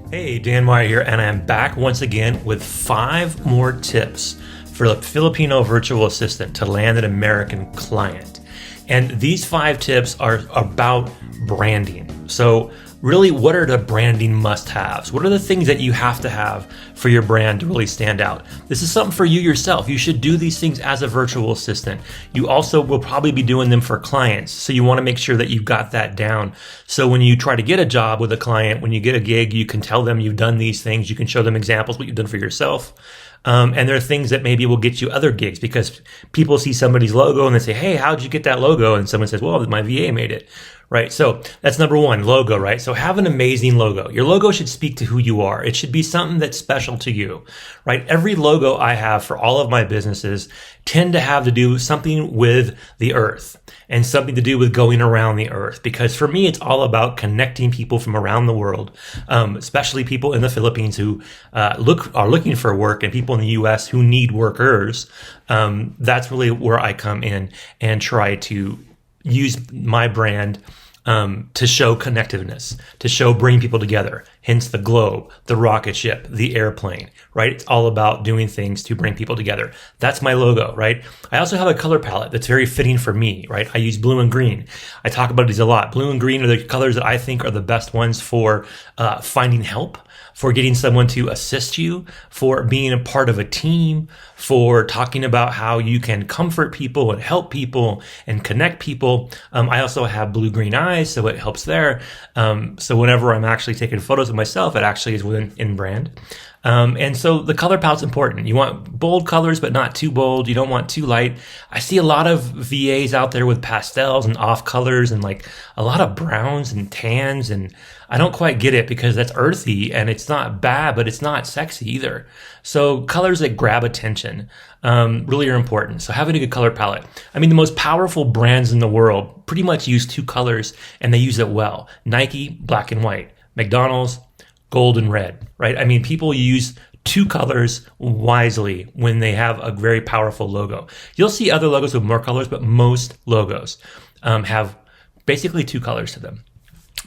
Hey, Dan Meyer here, and I'm back once again with 5 more tips for a Filipino virtual assistant to land an American client. And these 5 tips are about branding. So really, what are the branding must-haves? What are the things that you have to have for your brand to really stand out? This is something for you yourself. You should do these things as a virtual assistant. You also will probably be doing them for clients. So you want to make sure that you've got that down. So when you try to get a job with a client, when you get a gig, you can tell them you've done these things. You can show them examples, what you've done for yourself. And there are things that maybe will get you other gigs because people see somebody's logo and they say, hey, how'd you get that logo? And someone says, well, my VA made it. Right. So that's number 1, logo, right? So have an amazing logo. Your logo should speak to who you are. It should be something that's special to you, right? Every logo I have for all of my businesses tend to have to do something with the earth and something to do with going around the earth. Because for me, it's all about connecting people from around the world, especially people in the Philippines who are looking for work and people in the US who need workers. That's really where I come in and try to use my brand to show connectiveness, to show bringing people together. Hence the globe, the rocket ship, the airplane, right? It's all about doing things to bring people together. That's my logo, right? I also have a color palette that's very fitting for me, right? I use blue and green. I talk about these a lot. Blue and green are the colors that I think are the best ones for finding help, for getting someone to assist you, for being a part of a team, for talking about how you can comfort people and help people and connect people. I also have blue-green eyes, so it helps there. So whenever I'm actually taking photos of myself, it actually is in brand. And so the color palette's important. You want bold colors, but not too bold. You don't want too light. I see a lot of VAs out there with pastels and off colors and like a lot of browns and tans. And I don't quite get it because that's earthy and it's not bad, but it's not sexy either. So colors that grab attention really are important. So having a good color palette. I mean, the most powerful brands in the world pretty much use 2 colors and they use it well. Nike, black and white. McDonald's, gold and red, right? I mean, people use 2 colors wisely when they have a very powerful logo. You'll see other logos with more colors, but most logos have basically 2 colors to them.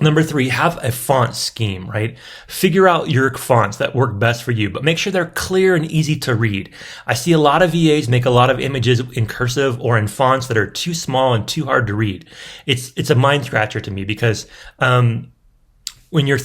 Number 3, have a font scheme, right? Figure out your fonts that work best for you, but make sure they're clear and easy to read. I see a lot of VAs make a lot of images in cursive or in fonts that are too small and too hard to read. It's a mind scratcher to me because when you're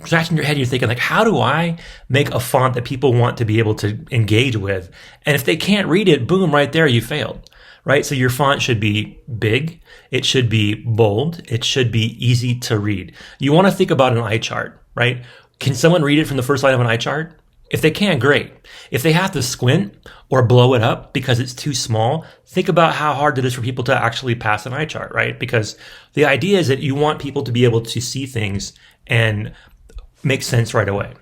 scratching your head, you're thinking like, how do I make a font that people want to be able to engage with? And if they can't read it, boom, right there, you failed, right? So your font should be big. It should be bold. It should be easy to read. You want to think about an eye chart, right? Can someone read it from the first line of an eye chart? If they can, great. If they have to squint or blow it up because it's too small, think about how hard it is for people to actually pass an eye chart, right? Because the idea is that you want people to be able to see things and make sense right away.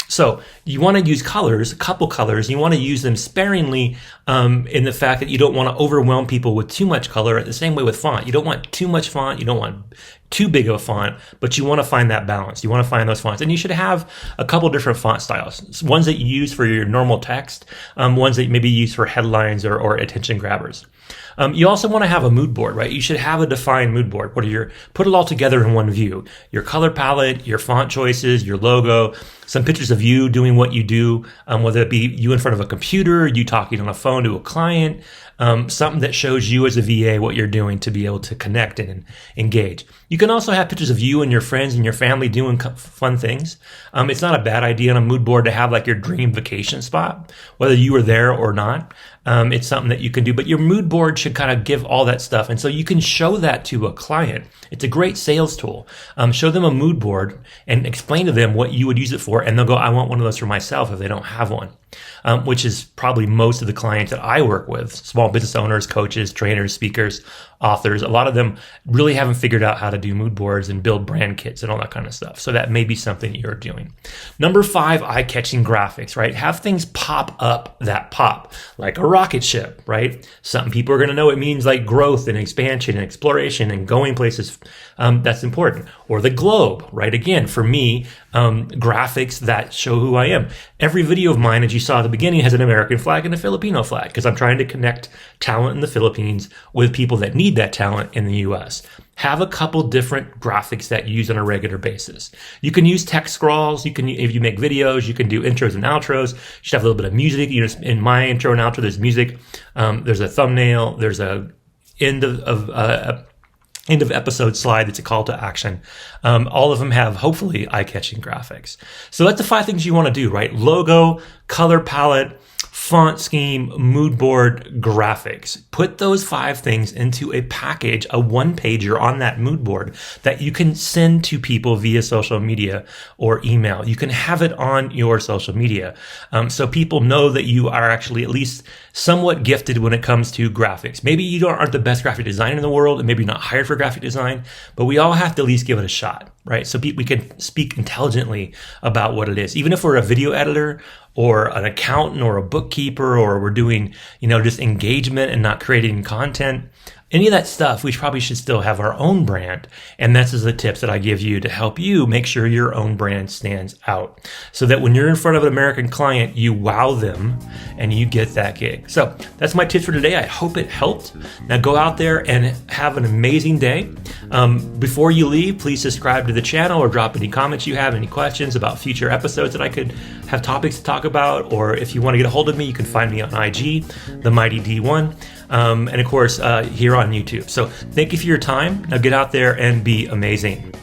So you want to use colors, a couple colors. You want to use them sparingly in the fact that you don't want to overwhelm people with too much color. The same way with font. You don't want too much font. You don't want too big of a font, but you want to find that balance. You want to find those fonts. And you should have a couple different font styles. Ones that you use for your normal text, ones that maybe use for headlines or attention grabbers. You also want to have a mood board, right? You should have a defined mood board. Put it all together in one view. Your color palette, your font choices, your logo, some pictures of you doing what you do, whether it be you in front of a computer, you talking on a phone to a client, something that shows you as a VA what you're doing to be able to connect and engage. You can also have pictures of you and your friends and your family doing fun things. It's not a bad idea on a mood board to have like your dream vacation spot, whether you were there or not. It's something that you can do, but your mood board should kind of give all that stuff. And so you can show that to a client. It's a great sales tool. Show them a mood board and explain to them what you would use it for. And they'll go, I want one of those for myself if they don't have one, which is probably most of the clients that I work with, small business owners, coaches, trainers, speakers, authors. A lot of them really haven't figured out how to do mood boards and build brand kits and all that kind of stuff. So that may be something you're doing. Number 5, eye-catching graphics, right? Have things pop up that pop, like a rocket ship, right? Some people are going to know it means like growth and expansion and exploration and going places. That's important. Or the globe, right? Again, for me, graphics that show who I am. Every video of mine, as you saw at the beginning has an American flag and a Filipino flag because I'm trying to connect talent in the Philippines with people that need that talent in the US. Have a couple different graphics that you use on a regular basis. You can use text scrolls. If you make videos, you can do intros and outros. You should have a little bit of music. In my intro and outro, there's music. There's a thumbnail. There's a end of episode slide that's a call to action. All of them have hopefully eye-catching graphics. So that's the 5 things you want to do, right? Logo, color palette, font scheme, mood board, graphics. Put those 5 things into a package, a one-pager on that mood board that you can send to people via social media or email. You can have it on your social media so people know that you are actually at least somewhat gifted when it comes to graphics. Maybe you aren't the best graphic designer in the world, and maybe you're not hired for graphic design, but we all have to at least give it a shot, right? So we can speak intelligently about what it is. Even if we're a video editor or an accountant or a bookkeeper, or we're doing, just engagement and not creating content, any of that stuff, we probably should still have our own brand. And that's the tips that I give you to help you make sure your own brand stands out so that when you're in front of an American client, you wow them and you get that gig. So that's my tips for today. I hope it helped. Now go out there and have an amazing day. Before you leave, please subscribe to the channel or drop any comments you have, any questions about future episodes that I could have topics to talk about. Or if you want to get a hold of me, you can find me on IG, The Mighty D1. And of course, here on YouTube. So thank you for your time. Now get out there and be amazing.